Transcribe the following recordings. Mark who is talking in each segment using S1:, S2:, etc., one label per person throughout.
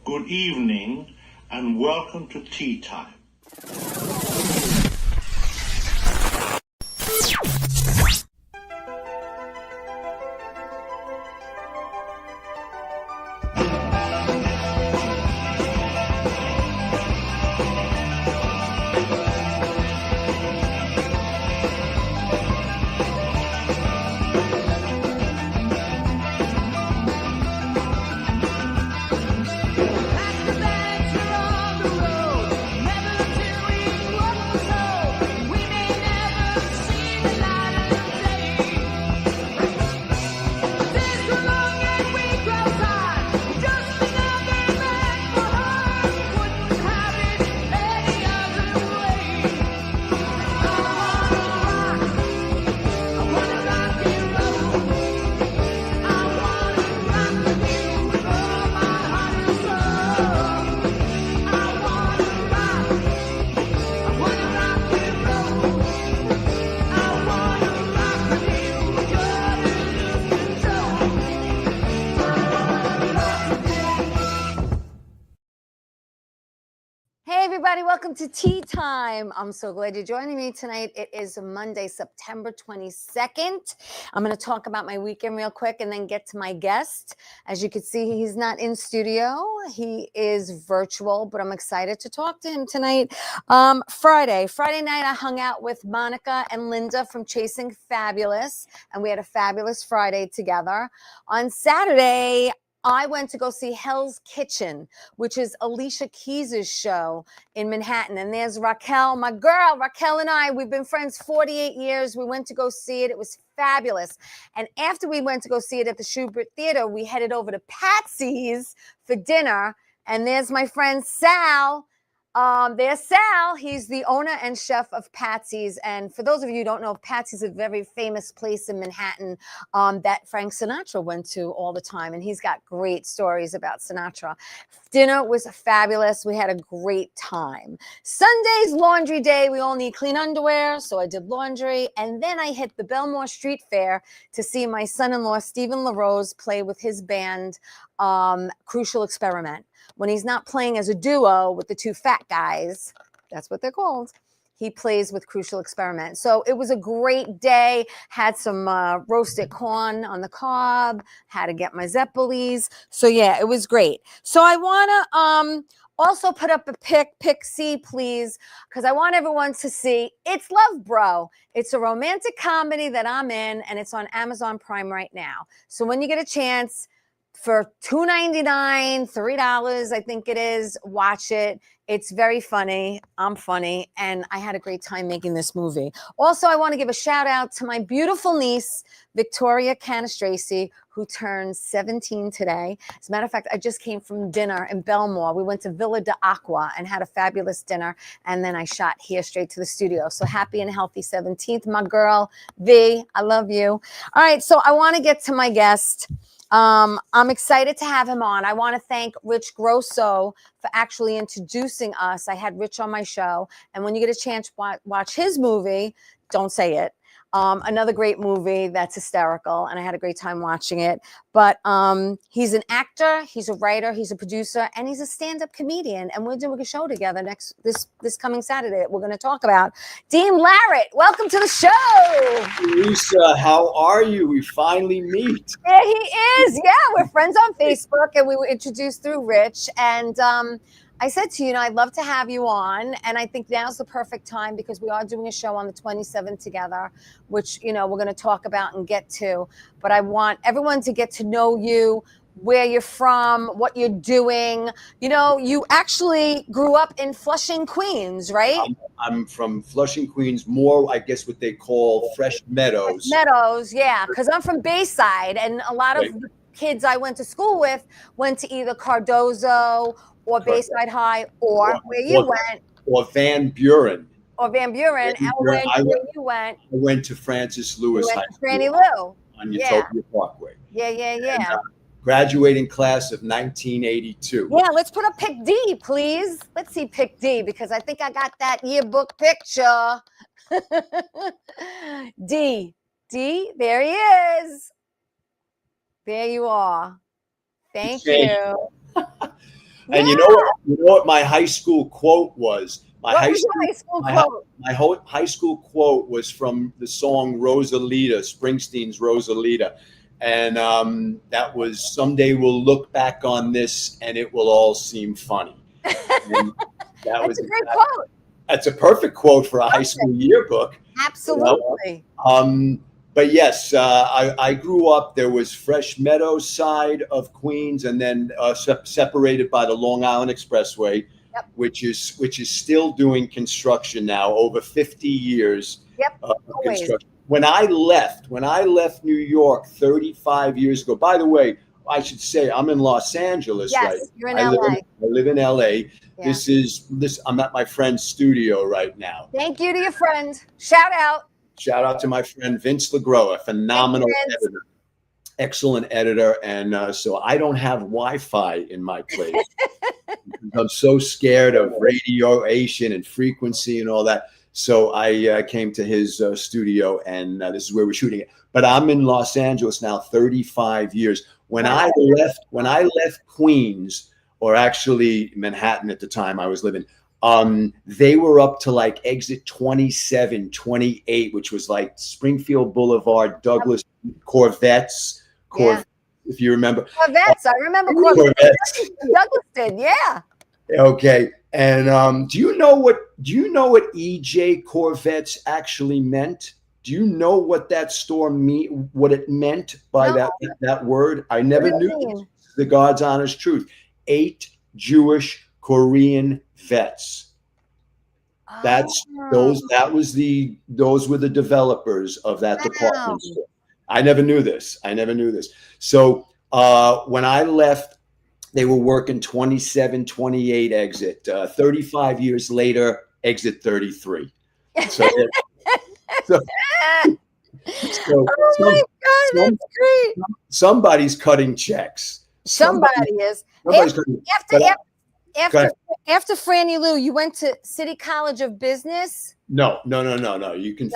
S1: good evening, and welcome to Tea Time.
S2: Everybody, welcome to Tea Time. I'm so glad you're joining me tonight. It is Monday, September 22nd. I'm going to talk about my weekend real quick and then get to my guest. As you can see, he's not in studio. He is virtual, but I'm excited to talk to him tonight. Friday night, I hung out with Monica and Linda from Chasing Fabulous, and we had a fabulous Friday together. On Saturday, I went to go see Hell's Kitchen, which is Alicia Keys' show in Manhattan. And there's Raquel, my girl, Raquel and I, we've been friends 48 years. We went to go see it. It was fabulous. And after we went to go see it at the Schubert Theater, we headed over to Patsy's for dinner. And there's my friend Sal. There's Sal. He's the owner and chef of Patsy's. And for those of you who don't know, Patsy's is a very famous place in Manhattan that Frank Sinatra went to all the time. And he's got great stories about Sinatra. Dinner was fabulous. We had a great time. Sunday's laundry day. We all need clean underwear. So I did laundry. And then I hit the Belmore Street Fair to see my son-in-law, Stephen LaRose, play with his band, Crucial Experiment. When he's not playing as a duo with the two fat guys, that's what they're called, he plays with Crucial Experiment. So it was a great day. Had some roasted corn on the cob, had to get my Zeppelis. So yeah, it was great. So I want to also put up a pick C, please, because I want everyone to see It's Love, Bro. It's a romantic comedy that I'm in, and it's on Amazon Prime right now. So when you get a chance, for $2.99, $3, I think it is. Watch it. It's very funny. I'm funny. And I had a great time making this movie. Also, I want to give a shout out to my beautiful niece, Victoria Canastraci, who turns 17 today. As a matter of fact, I just came from dinner in Belmore. We went to Villa de Aqua and had a fabulous dinner. And then I shot here straight to the studio. So happy and healthy 17th, my girl, V. I love you. All right. So I want to get to my guest. I'm excited to have him on. I want to thank Rich Grosso for actually introducing us. I had Rich on my show. And when you get a chance, watch his movie, Don't Say It. Another great movie that's hysterical, and I had a great time watching it. But he's an actor, he's a writer, he's a producer, and he's a stand-up comedian. And we're doing a show together this coming Saturday that we're going to talk about. Dean Larit, welcome to the show.
S3: Theresa, how are you? We finally meet.
S2: Yeah, he is. Yeah, we're friends on Facebook, and we were introduced through Rich. And I said to you, I'd love to have you on. And I think now's the perfect time because we are doing a show on the 27th together, which, we're going to talk about and get to. But I want everyone to get to know you, where you're from, what you're doing. You actually grew up in Flushing, Queens, right?
S3: I'm from Flushing, Queens, more, I guess, what they call Fresh Meadows.
S2: Meadows, yeah, because I'm from Bayside. And a lot of the kids I went to school with went to either Cardozo or Bayside High, or where you went.
S3: Or Van Buren.
S2: Or Van Buren. And where you went.
S3: I went to Francis Lewis High School.
S2: Franny Lou.
S3: On Utopia Parkway.
S2: Yeah.
S3: And, graduating class of 1982.
S2: Yeah, let's put up Pick D, please. Let's see Pick D, because I think I got that yearbook picture. D, there he is. There you are. Thank you.
S3: And
S2: Yeah.
S3: you know what my high school quote was?
S2: What was your high school quote?
S3: My whole high school quote was from the song Rosalita, Springsteen's Rosalita. And that was, someday we'll look back on this and it will all seem funny. And that
S2: That's
S3: was
S2: a great quote.
S3: that's a perfect quote for a high school yearbook.
S2: Absolutely.
S3: But yes, I grew up. There was Fresh Meadows side of Queens, and then separated by the Long Island Expressway,
S2: Yep.
S3: which is still doing construction now, over 50 years
S2: Yep.
S3: of
S2: Always.
S3: construction. When I left New York 35 years ago. By the way, I should say I'm in Los Angeles
S2: Yes,
S3: right now.
S2: you're in LA.
S3: I live in LA.
S2: Yeah.
S3: I'm at my friend's studio right now.
S2: Thank you to your friend. Shout out.
S3: Shout out to my friend Vince LaGroa, phenomenal editor, excellent editor. And so I don't have Wi-Fi in my place. I'm so scared of radiation and frequency and all that. So I came to his studio, and this is where we're shooting it. But I'm in Los Angeles now 35 years. When I left Queens, or actually Manhattan at the time I was living, they were up to like exit 27, 28, which was like Springfield Boulevard, Douglas, Corvettes, if you remember.
S2: Corvettes, I remember Corvettes. Douglas did, yeah.
S3: Okay. And do you know what EJ Corvettes actually meant? Do you know what that store what it meant by that word? I never knew. This. The God's honest truth. 8 Jewish Korean vets. Those were the developers of that department store. I never knew this. So when I left, they were working 27, 28 exit. 35 years later, exit 33. So, oh
S2: my God, that's great.
S3: Somebody's cutting checks.
S2: Somebody is. After Franny Lou, you went to City College of Business?
S3: No. You can.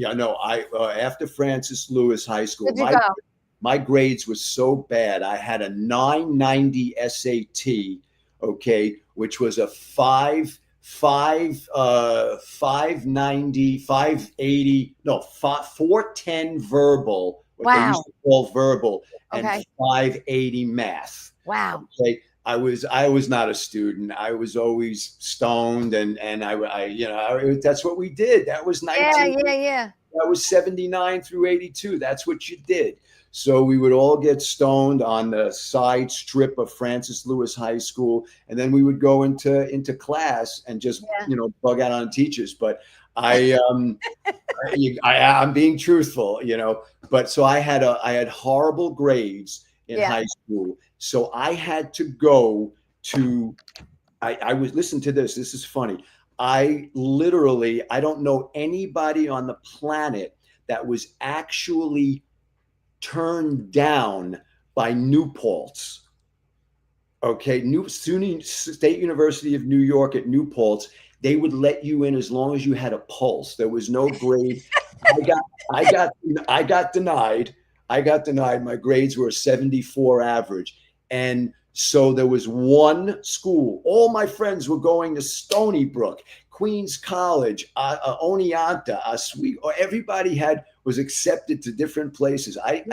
S3: After Francis Lewis High School,
S2: where'd you go?
S3: My grades were so bad. I had a 990 SAT, okay, which was a 590, 580, no, 410 verbal, what they used to call verbal, and 580 math.
S2: Wow.
S3: Okay. I was not a student. I was always stoned, and I that's what we did. That was 19.
S2: Yeah.
S3: That was 79 through 82. That's what you did. So we would all get stoned on the side strip of Francis Lewis High School, and then we would go into class and just bug out on teachers. But I'm being truthful, But so I had horrible grades in high school. So I had to go to. I was listen to this. This is funny. I don't know anybody on the planet that was actually turned down by New Paltz. Okay, SUNY State University of New York at New Paltz, they would let you in as long as you had a pulse. There was no grade. I got denied. My grades were a 74 average. And so there was one school. All my friends were going to Stony Brook, Queens College, Oneonta, Oswego. Everybody was accepted to different places. I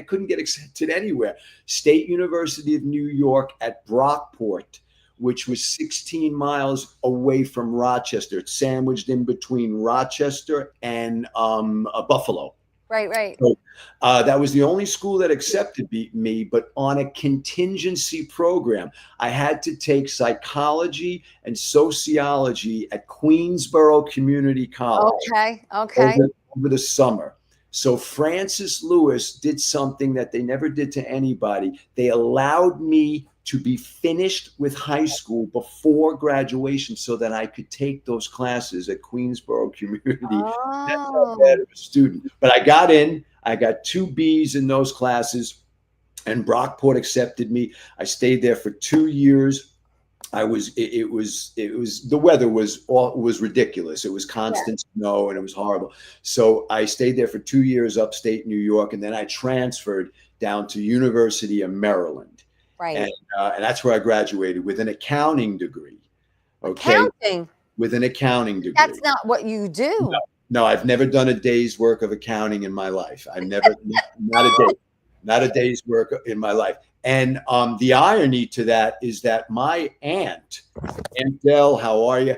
S3: couldn't get accepted anywhere. State University of New York at Brockport, which was 16 miles away from Rochester. It's sandwiched in between Rochester and Buffalo.
S2: Right.
S3: So, that was the only school that accepted me, but on a contingency program. I had to take psychology and sociology at Queensborough Community College.
S2: Okay.
S3: Over the summer. So Francis Lewis did something that they never did to anybody. They allowed me to be finished with high school before graduation so that I could take those classes at Queensborough Community. That's how bad of a student. But I got in. I got 2 B's in those classes, and Brockport accepted me. I stayed there for 2 years. The weather was ridiculous. It was constant snow, and it was horrible. So I stayed there for 2 years upstate New York, and then I transferred down to University of Maryland.
S2: Right.
S3: And that's where I graduated with an accounting degree. Okay,
S2: Accounting.
S3: with an accounting degree.
S2: That's not what you do.
S3: No, I've never done a day's work of accounting in my life. I've never, not a day's work in my life. And the irony to that is that my aunt Dell, how are you?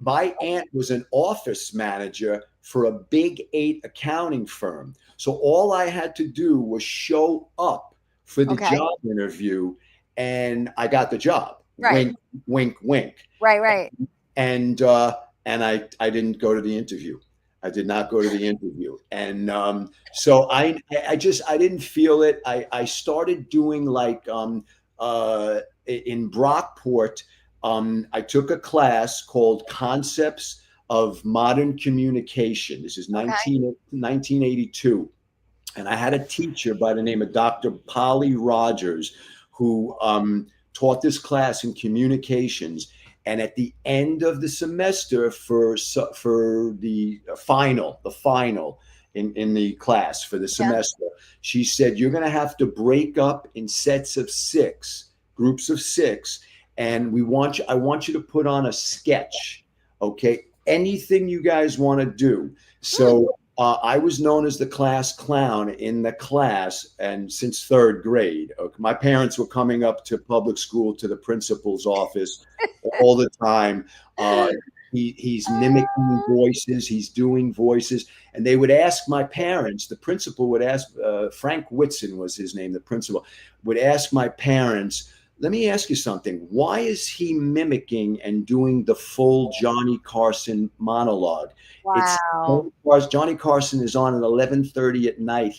S3: My aunt was an office manager for a Big 8 accounting firm. So all I had to do was show up for the job interview, and I got the job.
S2: Right.
S3: Wink, wink, wink.
S2: Right.
S3: And I didn't go to the interview. I did not go to the interview. And so I didn't feel it. I started doing like in Brockport, I took a class called Concepts of Modern Communication. This is 1982. And I had a teacher by the name of Dr. Polly Rogers who taught this class in communications. And at the end of the semester for the final in the class for the semester, she said, you're going to have to break up in sets of 6, groups of 6. And I want you to put on a sketch. Okay. Anything you guys want to do. So I was known as the class clown in the class, and since 3rd grade. My parents were coming up to public school to the principal's office all the time. He's mimicking voices. He's doing voices. And they would ask my parents, the principal would ask, Frank Whitson was his name, the principal, would ask my parents, let me ask you something. Why is he mimicking and doing the full Johnny Carson monologue?
S2: Wow.
S3: Johnny Carson is on at 11:30 at night.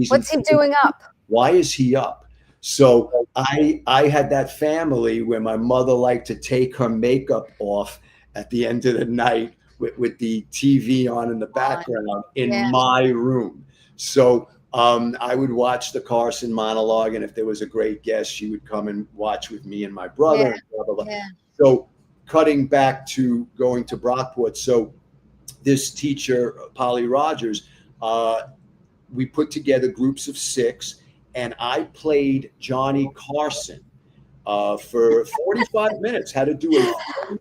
S2: What's he doing up?
S3: Why is he up? So I had that family where my mother liked to take her makeup off at the end of the night with the TV on in the background in my room. So I would watch the Carson monologue, and if there was a great guest, she would come and watch with me and my brother. And blah, blah, blah. So cutting back to going to Brockport. So this teacher, Polly Rogers, we put together groups of 6, and I played Johnny Carson for 45 minutes. Had to do a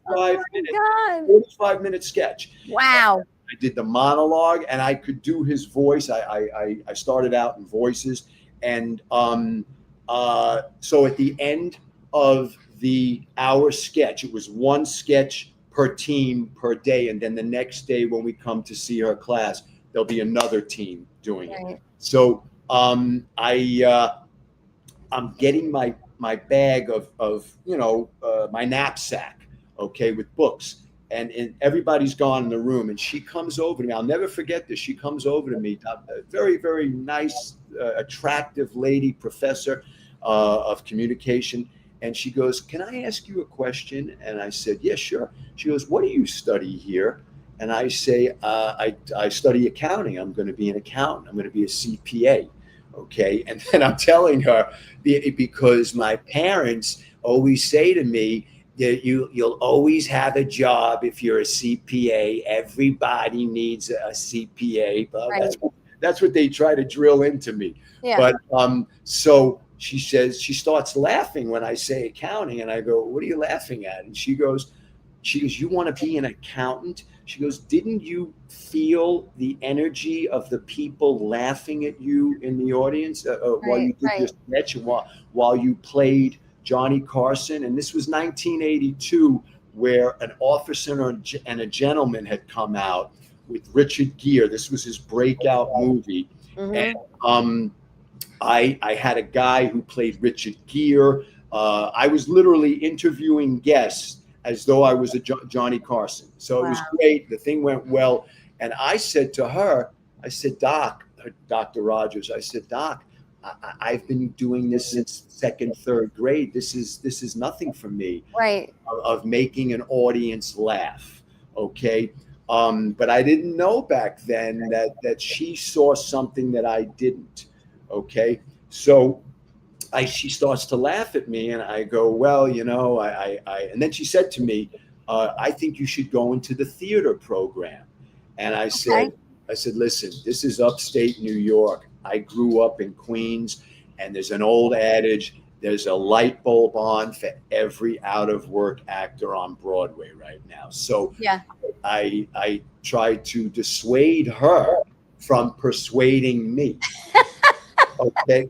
S3: 45-minute sketch.
S2: Wow.
S3: I did the monologue, and I could do his voice. I started out in voices, and so at the end of the hour sketch, it was 1 sketch per team per day, and then the next day when we come to see her class, there'll be another team doing it. So I'm getting my bag of my knapsack, okay, with books. And everybody's gone in the room, and she comes over to me. I'll never forget this. She comes over to me, a very, very nice, attractive lady, professor of communication. And she goes, can I ask you a question? And I said, yeah, sure. She goes, what do you study here? And I say, I study accounting. I'm going to be an accountant. I'm going to be a CPA. Okay. And then I'm telling her, because my parents always say to me, you'll always have a job if you're a CPA. Everybody needs a CPA. But that's what they try to drill into me. But so she says, she starts laughing when I say accounting, and I go, what are you laughing at? And she goes, you want to be an accountant? She goes, didn't you feel the energy of the people laughing at you in the audience while you did your sketch and while you played Johnny Carson? And this was 1982, where an officer and a gentleman had come out with Richard Gere. This was his breakout movie. And I had a guy who played Richard Gere. I was literally interviewing guests as though I was a Johnny Carson. So it was great. The thing went well. And I said to her, I said, Dr. Rogers, I said, Doc, I've been doing this since 2nd, 3rd grade. This is nothing for me, of making an audience laugh. Okay. But I didn't know back then that she saw something that I didn't. Okay. So she starts to laugh at me, and I go, well, and then she said to me, I think you should go into the theater program. And I said, listen, this is upstate New York. I grew up in Queens, And there's an old adage, there's a light bulb on for every out of work actor on Broadway right now. So
S2: Yeah.
S3: I tried to dissuade her from persuading me. Okay.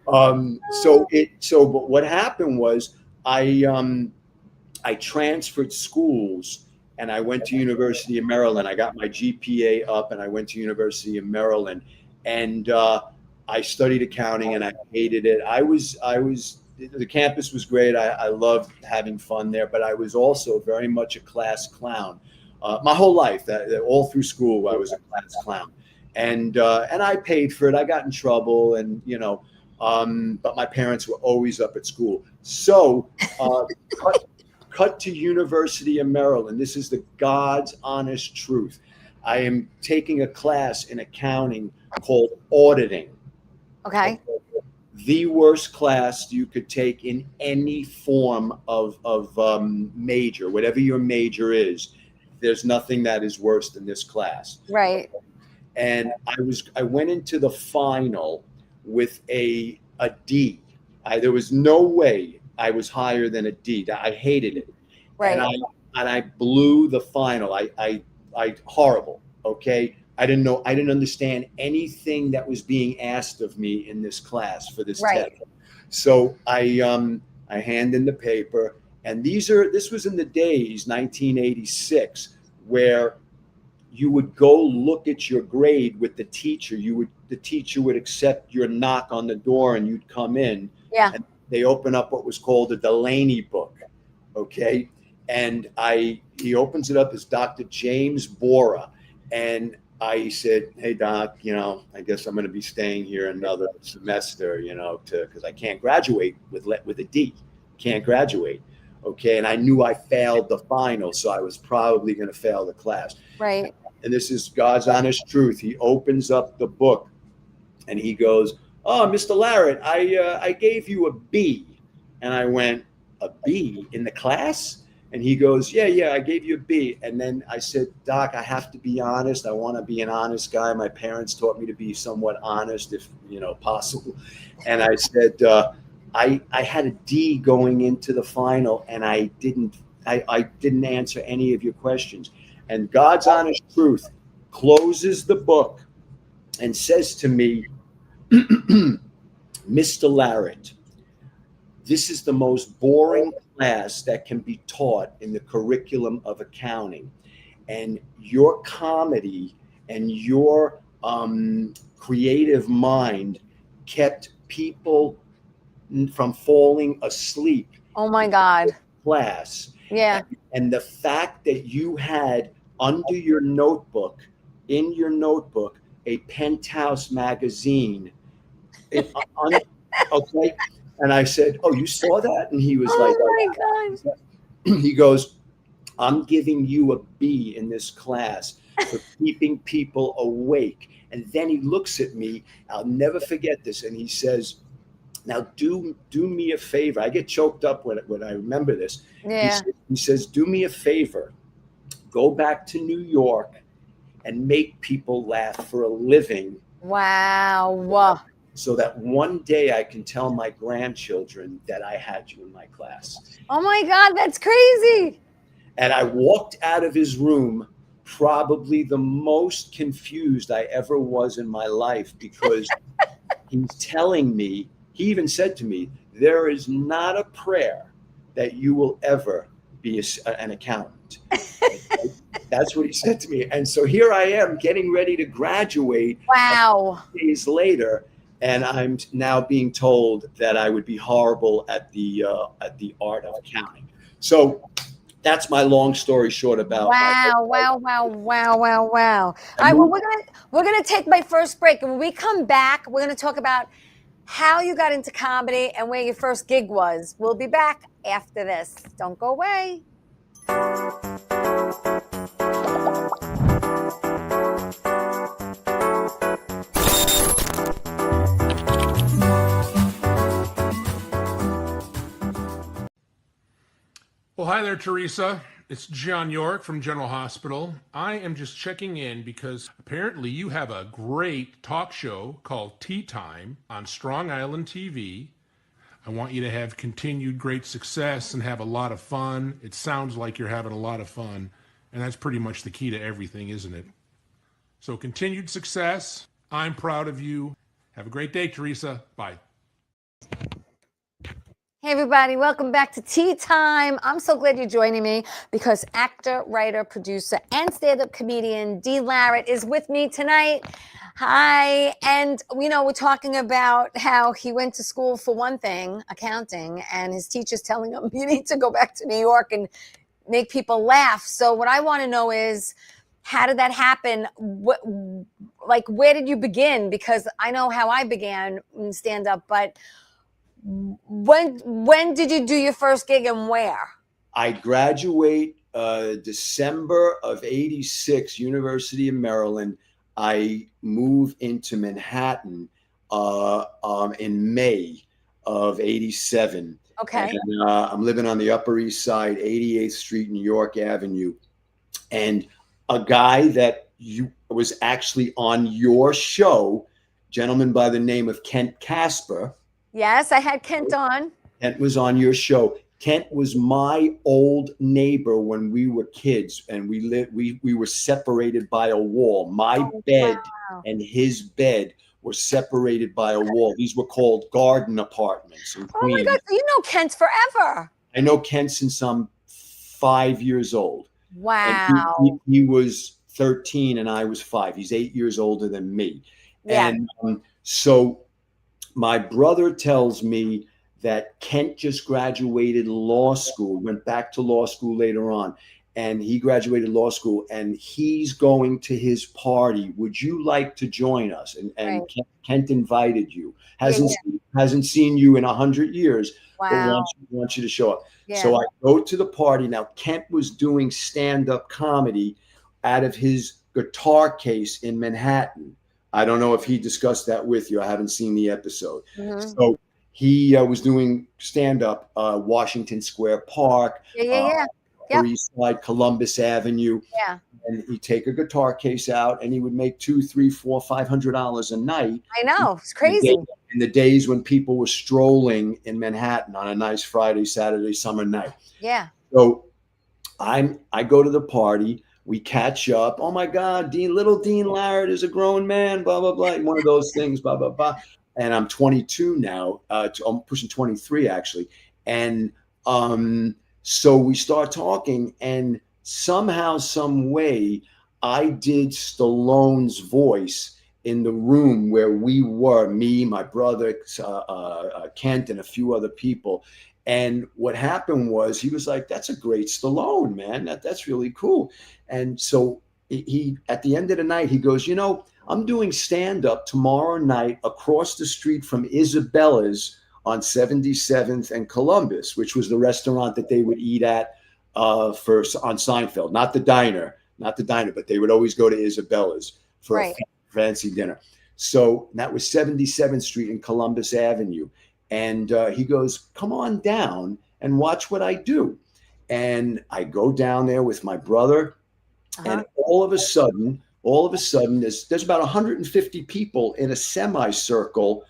S3: But what happened was I transferred schools and I went to University of Maryland. I got my GPA up and I went to University of Maryland, and I studied accounting and I hated it. The campus was great. I loved having fun there, but I was also very much a class clown. My whole life, all through school, I was a class clown, and I paid for it. I got in trouble, and but my parents were always up at school. So cut to University of Maryland. This is the God's honest truth. I am taking a class in accounting called auditing.
S2: Okay.
S3: The worst class you could take in any form of major, whatever your major is. There's nothing that is worse than this class.
S2: Right.
S3: And I went into the final with a D. There was no way I was higher than a D. I hated it.
S2: Right.
S3: And I blew the final. I horrible. Okay. I didn't understand anything that was being asked of me in this class for this test. So I hand in the paper, and this was in the days, 1986, where you would go look at your grade with the teacher. The teacher would accept your knock on the door and you'd come in.
S2: Yeah.
S3: And they open up what was called a Delaney book. Okay. And he opens it up as Dr. James Bora. And I said, hey, Doc, I guess I'm going to be staying here another semester, because I can't graduate with a D. Can't graduate. Okay. And I knew I failed the final, so I was probably going to fail the class.
S2: Right.
S3: And this is God's honest truth. He opens up the book and he goes, oh, Mr. Larit, I gave you a B. And I went, a B in the class? And he goes, yeah, I gave you a B. And then I said, Doc, I have to be honest. I want to be an honest guy. My parents taught me to be somewhat honest, if possible. And I said, I had a D going into the final, and I didn't answer any of your questions. And God's honest truth closes the book and says to me, Mr. Larit, this is the most boring class that can be taught in the curriculum of accounting. And your comedy and your creative mind kept people from falling asleep.
S2: Oh my God.
S3: Class.
S2: Yeah.
S3: And the fact that you had under your notebook, a Penthouse magazine. Okay. And I said, oh, you saw that? And he was like,
S2: oh my God.
S3: He goes, I'm giving you a B in this class for keeping people awake. And then he looks at me, I'll never forget this. And he says, now do me a favor. I get choked up when I remember this.
S2: Yeah.
S3: He says, do me a favor. Go back to New York and make people laugh for a living.
S2: Wow.
S3: So that one day I can tell my grandchildren that I had you in my class.
S2: Oh my God, that's crazy.
S3: And I walked out of his room probably the most confused I ever was in my life, because he's telling me, he even said to me, there is not a prayer that you will ever be an accountant. That's what he said to me. And so here I am getting ready to graduate.
S2: Wow.
S3: A few days later. And I'm now being told that I would be horrible at the art of accounting. So that's my long story short about.
S2: Wow. All right, well, we're gonna take my first break, and when we come back, we're gonna talk about how you got into comedy and where your first gig was. We'll be back after this. Don't go away.
S4: Well, hi there, Theresa. It's John York from General Hospital. I am just checking in because apparently you have a great talk show called Tea Time on Strong Island TV. I want you to have continued great success and have a lot of fun. It sounds like you're having a lot of fun, and that's pretty much the key to everything, isn't it? So continued success. I'm proud of you. Have a great day, Theresa. Bye.
S2: Hey everybody, welcome back to Tea Time. I'm so glad you're joining me because actor, writer, producer, and stand-up comedian Dean Larit is with me tonight. Hi, and we're talking about how he went to school for one thing, accounting, and his teacher's telling him you need to go back to New York and make people laugh. So what I want to know is, how did that happen? Where did you begin? Because I know how I began in stand-up, but when did you do your first gig and where?
S3: I graduate December of '86, University of Maryland. I move into Manhattan in May of '87.
S2: Okay.
S3: And I'm living on the Upper East Side, 88th Street, New York Avenue. And a guy that was actually on your show, gentleman by the name of Kent Casper.
S2: Yes, I had Kent on.
S3: Kent was on your show. Kent was my old neighbor when we were kids, and we were separated by a wall. My bed and his bed were separated by a wall. These were called garden apartments in Queens.
S2: Oh my God, so you know Kent forever.
S3: I know Kent since I'm 5 years old.
S2: Wow.
S3: And he was 13 and I was 5. He's 8 years older than me.
S2: Yeah.
S3: And so my brother tells me that Kent just graduated law school, went back to law school later on, and he graduated law school and he's going to his party. Would you like to join us? And
S2: Right.
S3: Kent invited you. Hasn't seen you in 100 years,
S2: Wow.
S3: but wants you to show up.
S2: Yeah.
S3: So I go to the party. Now, Kent was doing stand-up comedy out of his guitar case in Manhattan. I don't know if he discussed that with you. I haven't seen the episode.
S2: Mm-hmm.
S3: So he was doing stand-up, Washington Square Park, Upper East Side, Columbus Avenue.
S2: Yeah.
S3: And he'd take a guitar case out and he would make $200, $300, $400, $500 a night.
S2: I know. It's crazy.
S3: In the days when people were strolling in Manhattan on a nice Friday, Saturday, summer night.
S2: Yeah.
S3: So I go to the party. We catch up. Oh my God, little Dean Larit is a grown man, blah, blah, blah. One of those things, blah, blah, blah. And I'm 22 now. I'm pushing 23 actually. And so we start talking, and somehow, some way, I did Stallone's voice in the room where we were, me, my brother, Kent, and a few other people. And what happened was he was like, that's a great Stallone, man. That's really cool. And so he, at the end of the night, he goes, I'm doing stand-up tomorrow night across the street from Isabella's on 77th and Columbus, which was the restaurant that they would eat at on Seinfeld. Not the diner, but they would always go to Isabella's for a fancy dinner. So that was 77th Street and Columbus Avenue. And he goes, come on down and watch what I do. And I go down there with my brother. And all of a sudden, there's about 150 people in a semicircle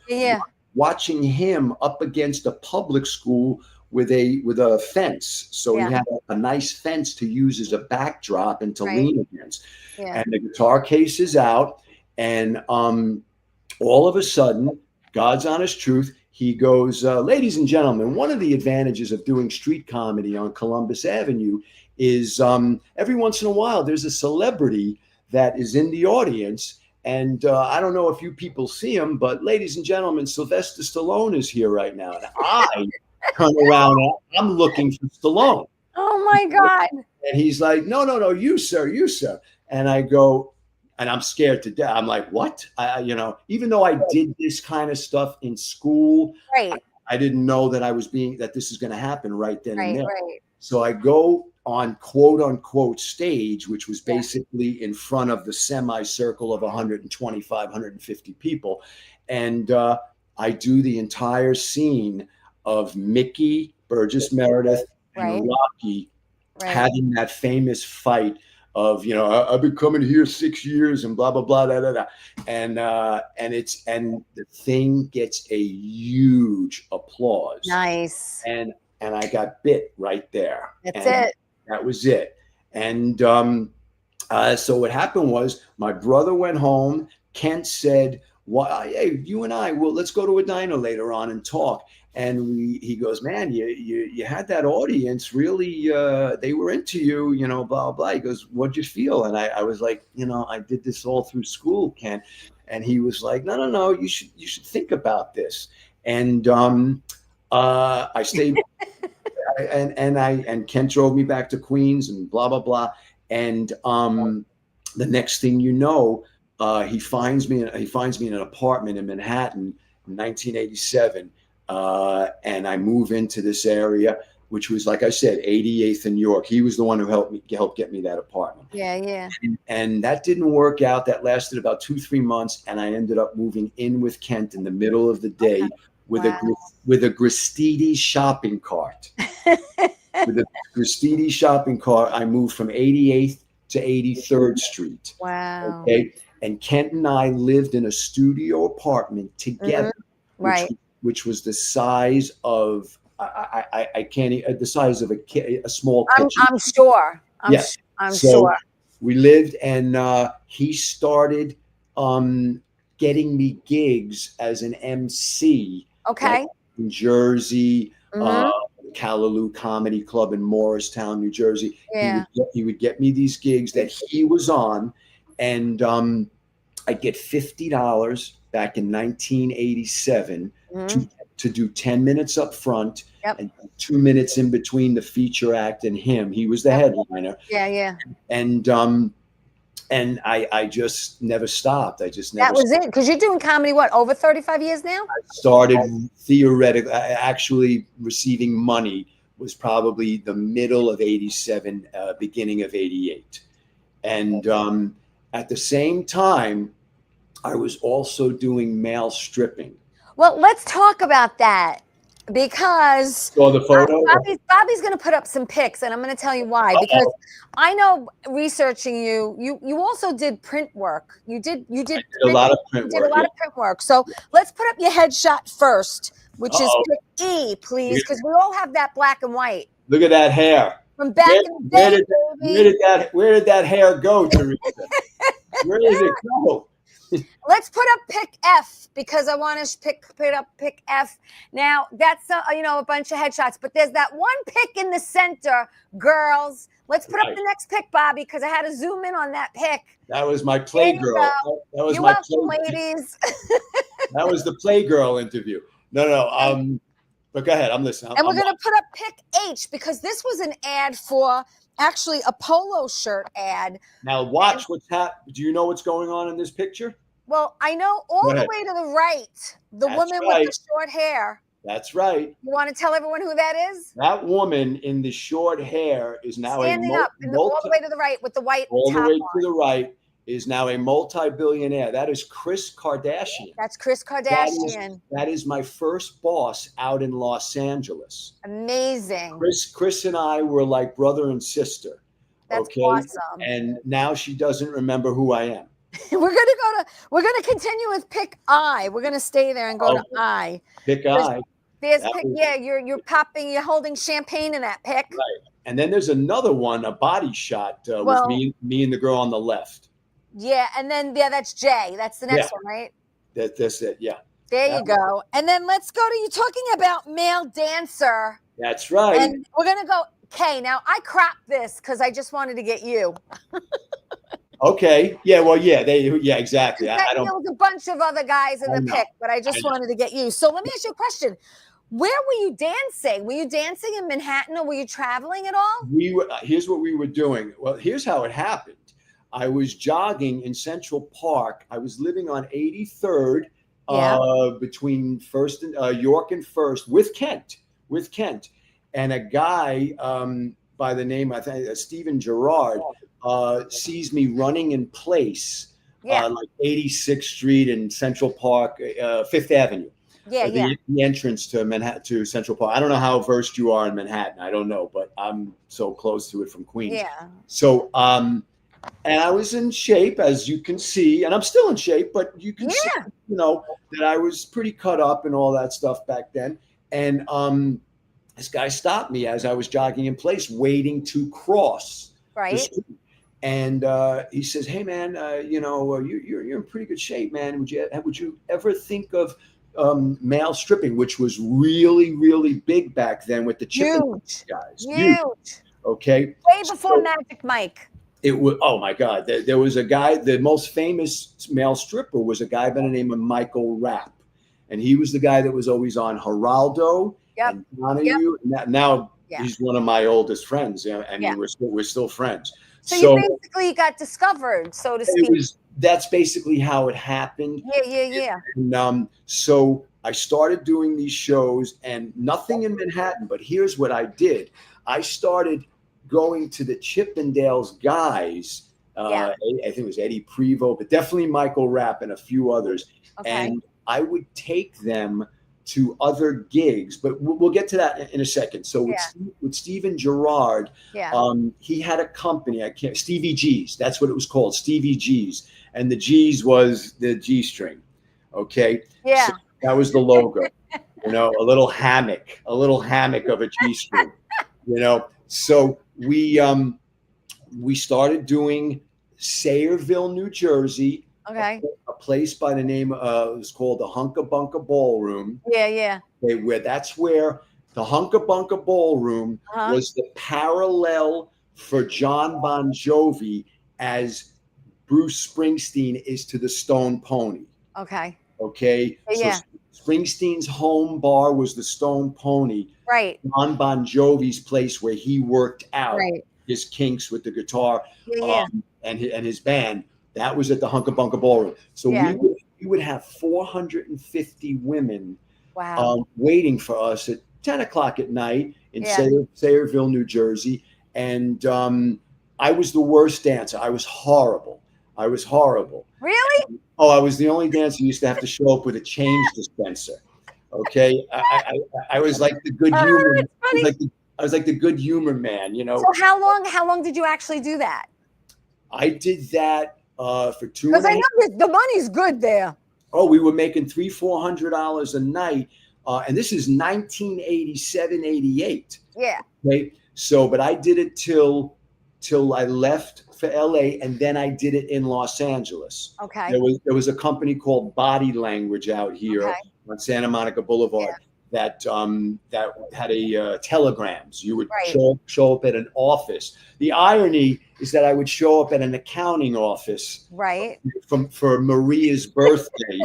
S3: watching him up against a public school with a fence. So he had a nice fence to use as a backdrop and to lean against. Yeah. And the guitar case is out. And all of a sudden, God's honest truth, he goes, ladies and gentlemen, one of the advantages of doing street comedy on Columbus Avenue is every once in a while there's a celebrity that is in the audience. And I don't know if you people see him, but ladies and gentlemen, Sylvester Stallone is here right now. And I turn around, I'm looking for Stallone.
S2: Oh my God.
S3: And he's like, no, you sir. And I go, and I'm scared to death. I'm like, what? Even though I did this kind of stuff in school, I didn't know that this is going to happen right then and there. So I go on quote unquote stage, which was basically in front of the semicircle of 125, 150 people. And I do the entire scene of Mickey, Burgess Meredith, and Rocky having that famous fight of, you know, I've been coming here 6 years and blah blah blah da, da, da. And the thing gets a huge applause.
S2: Nice.
S3: And I got bit right there.
S2: That's
S3: and
S2: it.
S3: That was it. And so what happened was my brother went home. Kent said, "Why, hey, you and I, well, let's go to a diner later on and talk." And he goes, "Man, you had that audience really, they were into you, you know, blah, blah." He goes, "What'd you feel?" And I was like, "You know, I did this all through school, Ken." And he was like, no, you should think about this." And I stayed and Kent drove me back to Queens and blah, blah, blah. And the next thing you know, he finds me in an apartment in Manhattan in 1987. And I move into this area, which was, like I said, 88th and York. He was the one who helped get me that apartment.
S2: Yeah.
S3: And that didn't work out. That lasted about 2-3 months, and I ended up moving in with Kent in the middle of the day with a Gristedes shopping cart. With a Gristedes shopping cart, I moved from 88th to 83rd Street.
S2: Wow.
S3: Okay, and Kent and I lived in a studio apartment together, which was the size of the size of a small kitchen.
S2: I'm sure. I'm sure.
S3: We lived, and he started getting me gigs as an MC.
S2: Okay.
S3: Like in Jersey, Callaloo Comedy Club in Morristown, New Jersey.
S2: Yeah.
S3: He would get me these gigs that he was on, and I'd get $50 back in 1987 to do 10 minutes up front and 2 minutes in between the feature act and him. He was the headliner.
S2: Yeah.
S3: And I just never stopped. I just never.
S2: That was it, because you're doing comedy over 35 years now?
S3: I started theoretically, actually receiving money was probably the middle of 87, beginning of 88. And at the same time, I was also doing male stripping.
S2: Well, let's talk about that, because
S3: saw the photo.
S2: Bobby's going to put up some pics, and I'm going to tell you why. Because I know, researching you also did print work. You did
S3: a lot of print
S2: work. So let's put up your headshot first, which is pic E, please, because we all have that black and white.
S3: Look at that hair.
S2: From back in the day,
S3: where did that hair go, Theresa? Where did it go?
S2: Let's put up pic F, because I want to put up pic F. Now, that's a bunch of headshots, but there's that one pic in the center, girls. Let's put up the next pic, Bobby, because I had to zoom in on that pic.
S3: That was my Playgirl. That was
S2: ladies.
S3: That was the Playgirl interview. No. But go ahead, I'm listening.
S2: And we're going to put up pic H, because this was an ad for, actually, a polo shirt ad.
S3: Now watch what's happening. Do you know what's going on in this picture?
S2: Well, I know all the way to the right, the woman with the short hair.
S3: That's right.
S2: You want to tell everyone who that is?
S3: That woman in the short hair is now
S2: standing up all the way to the right with the white
S3: all
S2: top
S3: the way
S2: on.
S3: To the right is now a multi-billionaire. That is Kris Kardashian.
S2: That's Kris Kardashian.
S3: That is my first boss out in Los Angeles.
S2: Amazing.
S3: Kris and I were like brother and sister.
S2: That's awesome.
S3: And now she doesn't remember who I am.
S2: We're gonna continue with pic I. We're gonna stay there and go to I.
S3: Pic I.
S2: There's pic, you're popping, you're holding champagne in that pic.
S3: Right. And then there's another one, a body shot with me and the girl on the left.
S2: Yeah, and then that's Jay. That's the next one, right?
S3: That's it, yeah.
S2: There you go. And then let's go to you talking about male dancer.
S3: That's right.
S2: And we're gonna go K. Now I cropped this because I just wanted to get you.
S3: Okay. Yeah. Well. Yeah. Exactly.
S2: There was a bunch of other guys in the pic, but I just wanted to get you. So let me ask you a question. Where were you dancing? Were you dancing in Manhattan, or were you traveling at all?
S3: Here's what we were doing. Well, here's how it happened. I was jogging in Central Park. I was living on 83rd, between First and York and First, with Kent, and a guy by the name, I think, Stephen Gerrard, sees me running in place, like 86th Street in Central Park, Fifth Avenue.
S2: Yeah, yeah.
S3: The entrance to Manhattan, to Central Park. I don't know how versed you are in Manhattan. I don't know, but I'm so close to it from Queens.
S2: Yeah.
S3: So, and I was in shape, as you can see, and I'm still in shape, but you can see, that I was pretty cut up and all that stuff back then. And this guy stopped me as I was jogging in place, waiting to cross the
S2: Right.
S3: street. And he says, "Hey, man, you're in pretty good shape, man. Would you ever think of male stripping, which was really, really big back then with the Chippendale guys?
S2: Huge.
S3: Okay,
S2: Way before Magic Mike.
S3: it was. Oh my God, there was a guy. The most famous male stripper was a guy by the name of Michael Rapp, and he was the guy that was always on Geraldo and Donahue. Yep. Now he's one of my oldest friends. We're still friends.
S2: So you basically got discovered, so to speak.
S3: That's basically how it happened.
S2: Yeah.
S3: And so I started doing these shows, and nothing in Manhattan. But here's what I did: I started going to the Chippendales guys. I think it was Eddie Prevost, but definitely Michael Rapp and a few others. Okay. And I would take them to other gigs, but we'll get to that in a second. So with Steven Gerrard, he had a company. Stevie G's. That's what it was called, Stevie G's, and the G's was the G string. Okay.
S2: Yeah.
S3: So that was the logo. A little hammock of a G string. So we started doing Sayreville, New Jersey.
S2: Okay.
S3: A place by the name it was called the Hunka Bunka Ballroom.
S2: Yeah.
S3: That's where the Hunka Bunka Ballroom was the parallel for John Bon Jovi as Bruce Springsteen is to the Stone Pony. Okay.
S2: Yeah.
S3: So Springsteen's home bar was the Stone Pony.
S2: Right.
S3: John Bon Jovi's place where he worked out his kinks with the guitar and his band. That was at the Hunka Bunka Ballroom. So we would have 450 women waiting for us at 10 o'clock at night in Sayreville, New Jersey. And I was the worst dancer. I was horrible.
S2: Really?
S3: Oh, I was the only dancer who used to have to show up with a change dispenser. Okay. I was like the good humor. I was like the good humor man,
S2: So how long did you actually do that?
S3: I did that for 2
S2: because I know the money's good there.
S3: Oh, we were making $300-400 a night, and this is 1987, 88.
S2: Yeah.
S3: Okay. So, but I did it till I left for LA, and then I did it in Los Angeles.
S2: Okay.
S3: There was a company called Body Language out here on Santa Monica Boulevard that had a telegrams. You would show up at an office. The irony is that I would show up at an accounting office for Maria's birthday.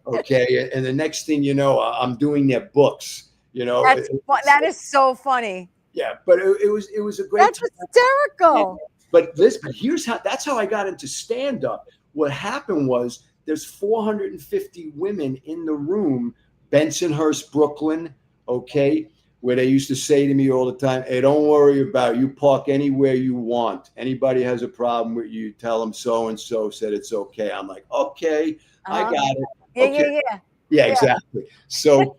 S3: Okay. And the next thing you know, I'm doing their books,
S2: that is so funny.
S3: Yeah. But it was a great
S2: That's hysterical.
S3: But that's how I got into stand-up. What happened was there's 450 women in the room, Bensonhurst, Brooklyn, okay, where they used to say to me all the time, "Hey, don't worry about it. You park anywhere you want. Anybody has a problem with you, tell them so-and-so said it's okay." I'm like, okay, I got it. Yeah, exactly. So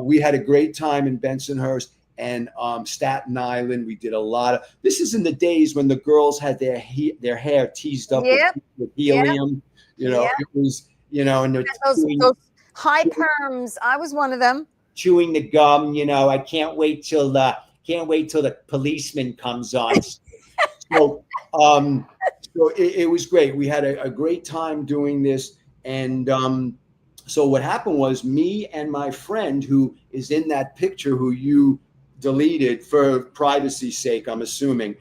S3: we had a great time in Bensonhurst and Staten Island. We did a lot of, this is in the days when the girls had their hair teased up with helium. It was, and
S2: those high perms. I was one of them.
S3: Chewing the gum, I can't wait till the policeman comes on. So it was great. We had a great time doing this. And so what happened was me and my friend who is in that picture, who you deleted for privacy's sake, I'm assuming,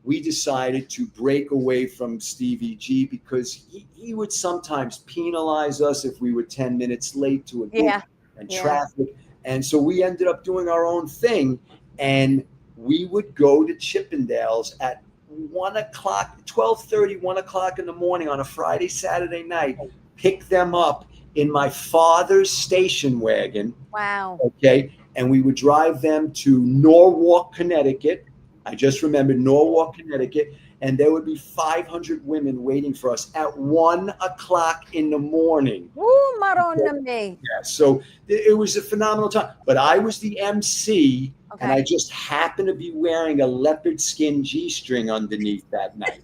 S3: we decided to break away from Stevie G because he would sometimes penalize us if we were 10 minutes late to a gig and traffic. And so we ended up doing our own thing, and we would go to Chippendales at 1 o'clock, 12:30, 1 o'clock in the morning on a Friday, Saturday night, pick them up in my father's station wagon.
S2: Wow.
S3: Okay. And we would drive them to Norwalk, Connecticut. I just remembered Norwalk, Connecticut. And there would be 500 women waiting for us at 1 o'clock in the morning.
S2: Oh not on me.
S3: Yeah, so it was a phenomenal time. But I was the MC, and I just happened to be wearing a leopard skin G-string underneath that night.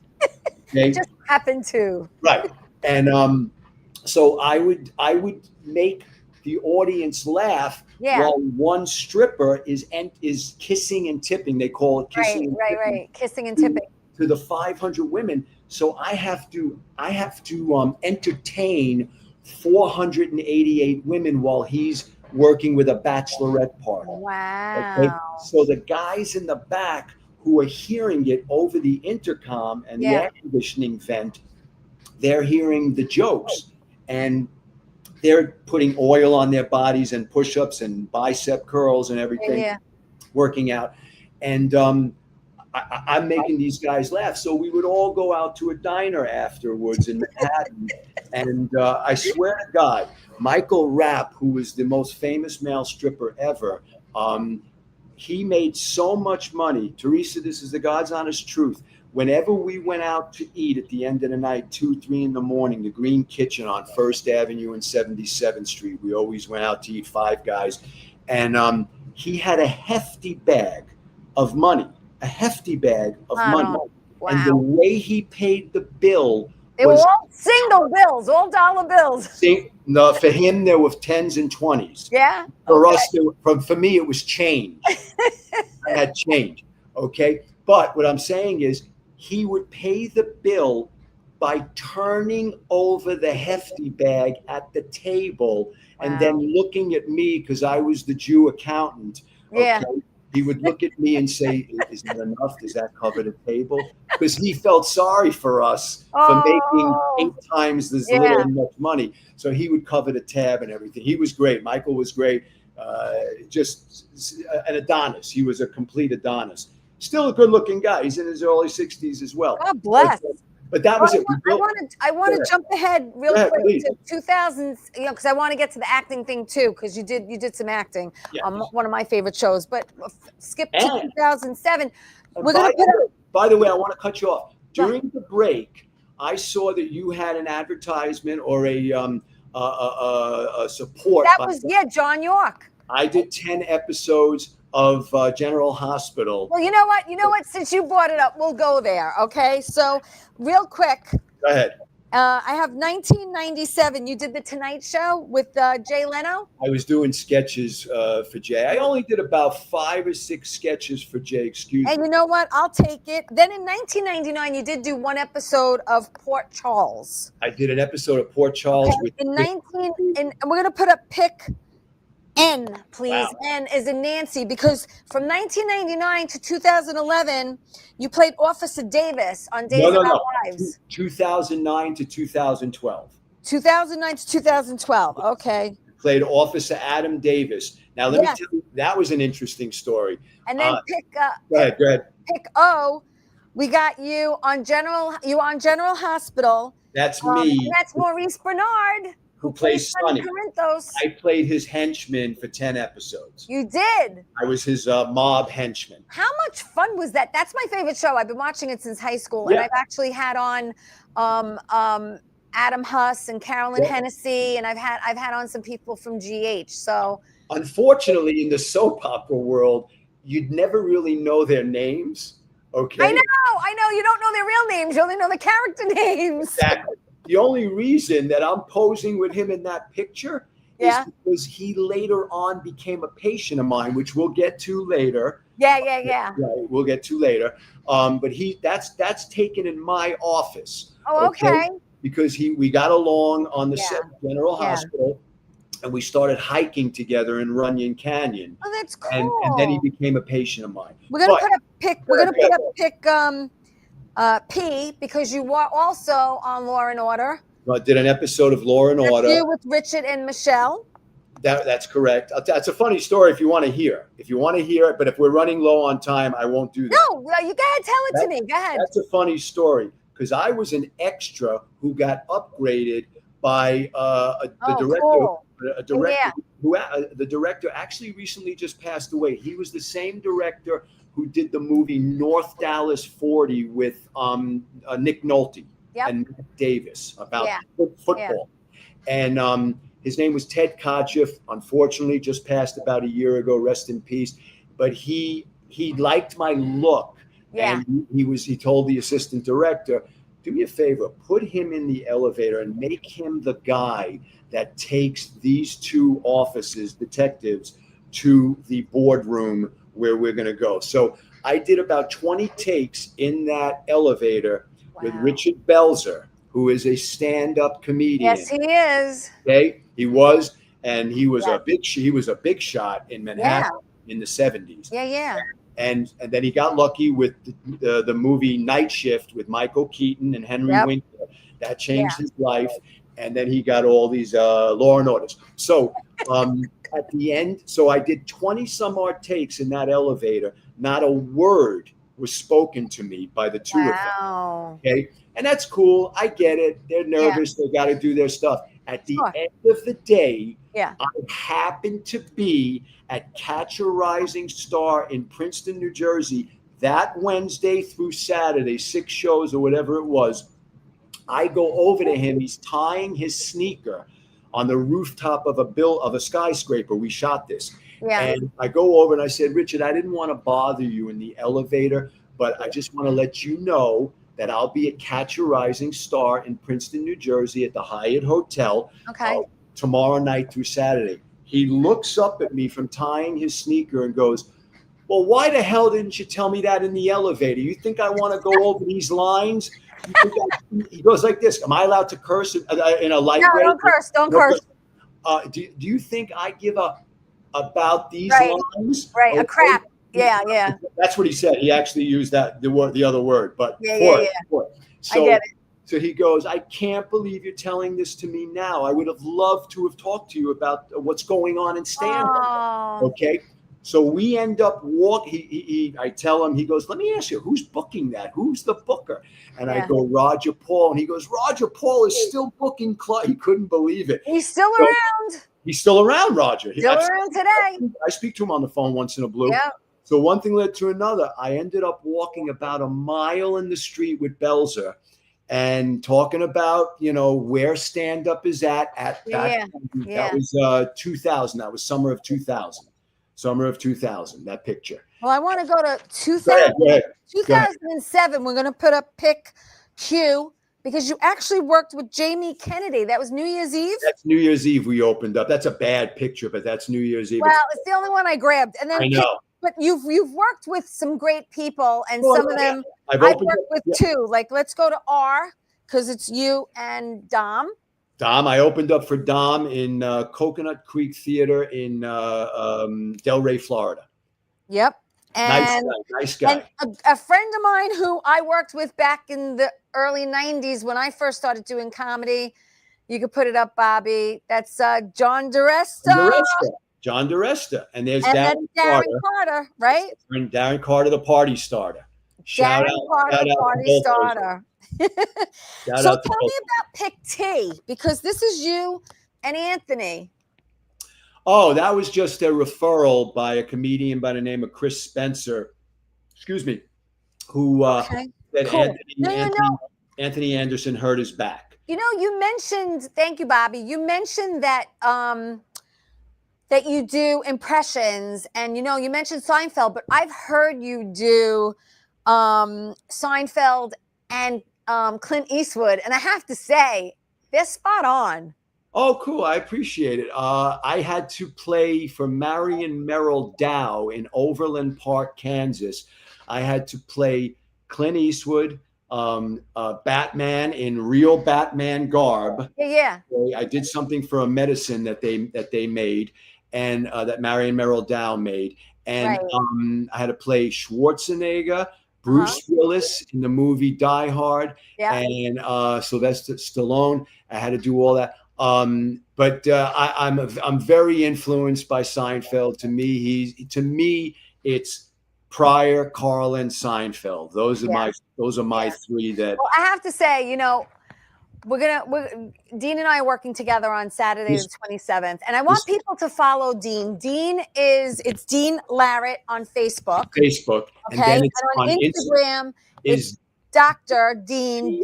S3: Okay?
S2: Just happened to.
S3: Right. And so I would make the audience laugh while one stripper is kissing and tipping. They call it kissing.
S2: Right. Kissing and tipping
S3: to the 500 women. So I have to entertain 488 women while he's working with a bachelorette party.
S2: Wow.
S3: Okay? So the guys in the back who are hearing it over the intercom and the air conditioning vent, they're hearing the jokes, and they're putting oil on their bodies and push-ups and bicep curls and everything, working out. And I'm making these guys laugh. So we would all go out to a diner afterwards in Manhattan. And I swear to God, Michael Rapp, who was the most famous male stripper ever, he made so much money. Teresa, this is the God's honest truth. Whenever we went out to eat at the end of the night, 2, 3 in the morning, the Green Kitchen on First Avenue and 77th Street, we always went out to eat, 5 guys. And he had a hefty bag of money. Money.
S2: Wow.
S3: And the way he paid the bill,
S2: they were all single bills, all dollar bills.
S3: No, for him there were 10s and 20s.
S2: Yeah.
S3: For us, for me, it was change. I had change. Okay. But what I'm saying is, he would pay the bill by turning over the hefty bag at the table and then looking at me, because I was the Jew accountant. Okay? He would look at me and say, "Is that enough? Does that cover the table?" Because he felt sorry for us for making 8 times this little much money. So he would cover the tab and everything. He was great. Michael was great. Just an Adonis. He was a complete Adonis. Still a good-looking guy. He's in his early 60s as well.
S2: God bless.
S3: But that was it.
S2: I want to jump ahead real quick to 2000s, because I want to get to the acting thing too, because you did some acting on one of my favorite shows. But skip to 2007.
S3: By the way, I want to cut you off. During the break, I saw that you had an advertisement or a support.
S2: That was John York.
S3: I did 10 episodes of General Hospital.
S2: Well, you know what? Since you brought it up, we'll go there. Okay. So real quick.
S3: Go ahead.
S2: I have 1997. You did the Tonight Show with Jay Leno.
S3: I was doing sketches for Jay. I only did about 5 or 6 sketches for Jay. Excuse me.
S2: And you know what? I'll take it. Then in 1999, you did do 1 episode of Port Charles.
S3: I did an episode of Port Charles
S2: and we're gonna put up pick N, please. Wow. N is in Nancy, because from 1999 to 2011, you played Officer Davis on Days of Our Lives.
S3: 2009 to 2012.
S2: 2009 to 2012. Okay.
S3: Played Officer Adam Davis. Now let me tell you, that was an interesting story.
S2: And then
S3: go ahead.
S2: Pick O. We got you on General Hospital.
S3: That's me.
S2: And that's Maurice Bernard,
S3: who plays Sonny.
S2: Corinthos.
S3: I played his henchman for 10 episodes.
S2: You did?
S3: I was his mob henchman.
S2: How much fun was that? That's my favorite show. I've been watching it since high school, and I've actually had on Adam Huss and Carolyn Hennessy, and I've had on some people from GH. So
S3: unfortunately, in the soap opera world, you'd never really know their names. Okay.
S2: I know. You don't know their real names. You only know the character names.
S3: Exactly. The only reason that I'm posing with him in that picture is because he later on became a patient of mine, which we'll get to later.
S2: Yeah.
S3: Right, we'll get to later. But that's taken in my office.
S2: Oh, okay.
S3: Because we got along on the set of General Hospital, and we started hiking together in Runyon Canyon.
S2: Oh, that's cool.
S3: And then he became a patient of mine.
S2: We're gonna put up pick P, because you were also on Law and Order.
S3: I did an episode of Law and Order.
S2: You with Richard and Michelle.
S3: That's correct. That's a funny story if you want to hear. It, but if we're running low on time, I won't do that.
S2: No, you go ahead, tell it to me. Go ahead.
S3: That's a funny story, because I was an extra who got upgraded by the director.
S2: Cool.
S3: The director actually recently just passed away. He was the same director who did the movie North Dallas 40 with Nick Nolte and Matt Davis about football. And His name was Ted Kotcheff. Unfortunately, just passed about a year ago. Rest in peace. But he liked my look,
S2: Yeah.
S3: and he told the assistant director, do me a favor, put him in the elevator and make him the guy that takes these two officers, detectives, to the boardroom where we're going to go. So I did about 20 takes in that elevator with
S2: Wow.
S3: Richard Belzer, who is a stand-up comedian.
S2: Yes, he is.
S3: Okay, he was, and he was
S2: Yeah.
S3: a big shot in Manhattan in the 70s.
S2: Yeah, yeah.
S3: And then he got lucky with the movie Night Shift with Michael Keaton and Henry Winkler. That changed his life. And then he got all these Law and Orders. So at the end, so I did 20 some odd takes in that elevator. Not a word was spoken to me by the two of them. Okay. And that's cool. I get it. They're nervous. They got to do their stuff. At the end of the day, I happened to be at Catch a Rising Star in Princeton, New Jersey, that Wednesday through Saturday, 6 shows or whatever it was. I go over to him. He's tying his sneaker on the rooftop of a skyscraper. We shot this. Yeah. And I go over and I said, Richard, I didn't want to bother you in the elevator, but I just want to let you know that I'll be at Catch a Rising Star in Princeton, New Jersey at the Hyatt Hotel tomorrow night through Saturday. He looks up at me from tying his sneaker and goes, well, why the hell didn't you tell me that in the elevator? You think I want to go over these lines? He goes like this. Am I allowed to curse in a light way?
S2: No, don't curse. Don't curse.
S3: Do you think I give a about these lines?
S2: Right, okay. A crap. Yeah, yeah.
S3: That's what he said. He actually used the other word, but So,
S2: I get it.
S3: So he goes, I can't believe you're telling this to me now. I would have loved to have talked to you about what's going on in stand-up. Okay. So we end up walking. I tell him, he goes, let me ask you, who's booking that? Who's the booker? And I go, Roger Paul. And he goes, Roger Paul is still booking. He couldn't believe it.
S2: He's still around.
S3: He's still around, Roger.
S2: Still around today.
S3: I speak to him on the phone once in a blue.
S2: Yeah.
S3: So one thing led to another. I ended up walking about a mile in the street with Belzer and talking about, where stand-up is at that time. That was 2000. That was summer of 2000. Summer of 2000, that picture.
S2: Well, I want to go to 2007. We're going to put up pick Q because you actually worked with Jamie Kennedy. That was New Year's Eve?
S3: That's New Year's Eve we opened up. That's a bad picture, but that's New Year's Eve.
S2: Well, it's the only one I grabbed. And then
S3: I know.
S2: But you've worked with some great people, and some of them I've worked with too. Like, let's go to R because it's you and Dom.
S3: I opened up for Dom in Coconut Creek Theater in Delray, Florida.
S2: Yep. And
S3: nice guy.
S2: And a friend of mine who I worked with back in the early 90s when I first started doing comedy. You could put it up, Bobby. That's John DeResta.
S3: John DeResta. And there's
S2: Darren Carter, right?
S3: And Darren Carter, the party starter.
S2: Shout out party starter. So tell me about Pick T, because this is you and Anthony.
S3: Oh, that was just a referral by a comedian by the name of Chris Spencer. Excuse me. Who said Anthony Anderson hurt his back.
S2: You mentioned, thank you, Bobby. You mentioned that that you do impressions, and you mentioned Seinfeld, but I've heard you do Seinfeld and Clint Eastwood, and I have to say, they're spot on.
S3: Oh, cool. I appreciate it. I had to play for Marion Merrill Dow in Overland Park, Kansas. I had to play Clint Eastwood, Batman in real Batman garb.
S2: Yeah.
S3: I did something for a medicine that they made, and that Marion Merrill Dow made. And I had to play Schwarzenegger, Bruce Willis in the movie Die Hard, and Sylvester Stallone. I had to do all that. But I'm very influenced by Seinfeld. To me, it's Pryor, Carlin, Seinfeld. Those are my three that.
S2: Well, I have to say, Dean and I are working together on Saturday the 27th, and I want people to follow Dean. It's Dean Larit on Facebook.
S3: Okay,
S2: and then on Instagram is Dr. Dean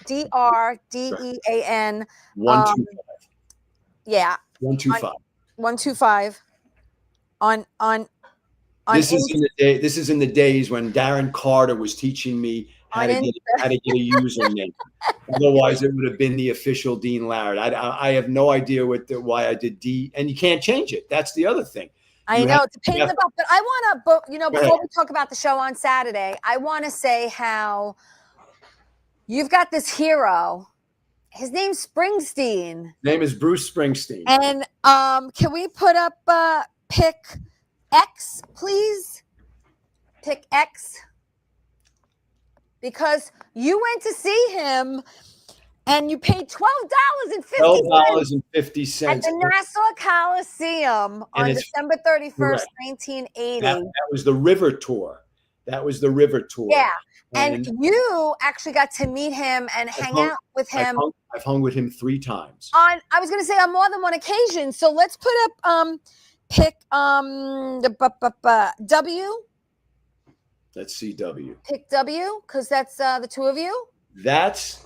S2: DRDEAN 125. Yeah.
S3: 125.
S2: 125 on
S3: This is in the days when Darren Carter was teaching me how to get a username. Otherwise, it would have been the official Dean Larit. I have no idea why I did D, and you can't change it. That's the other thing.
S2: I know it's a pain in the butt, but I want to, before we talk about the show on Saturday, I want to say how you've got this hero. His name's Springsteen.
S3: Name is Bruce Springsteen.
S2: And can we put up pick X, please? Pick X. Because you went to see him and you paid $12.50 at the Nassau Coliseum on December 31st, 1980.
S3: That was the River Tour.
S2: Yeah. And you actually got to meet him and hang out with him.
S3: I've hung with him 3 times.
S2: I was going to say on more than one occasion. So let's put up pick W.
S3: Let's see W.
S2: Pick W, because that's the two of you.
S3: That's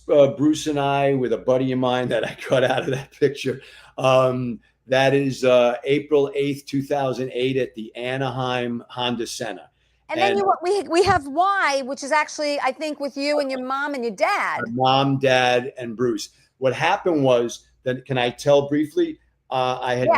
S3: Bruce and I with a buddy of mine that I cut out of that picture. That is April 8th, 2008 at the Anaheim Honda Center.
S2: And then we have Y, which is actually, I think, with you and your mom and your dad.
S3: Mom, dad, and Bruce. What happened was that, can I tell briefly? I had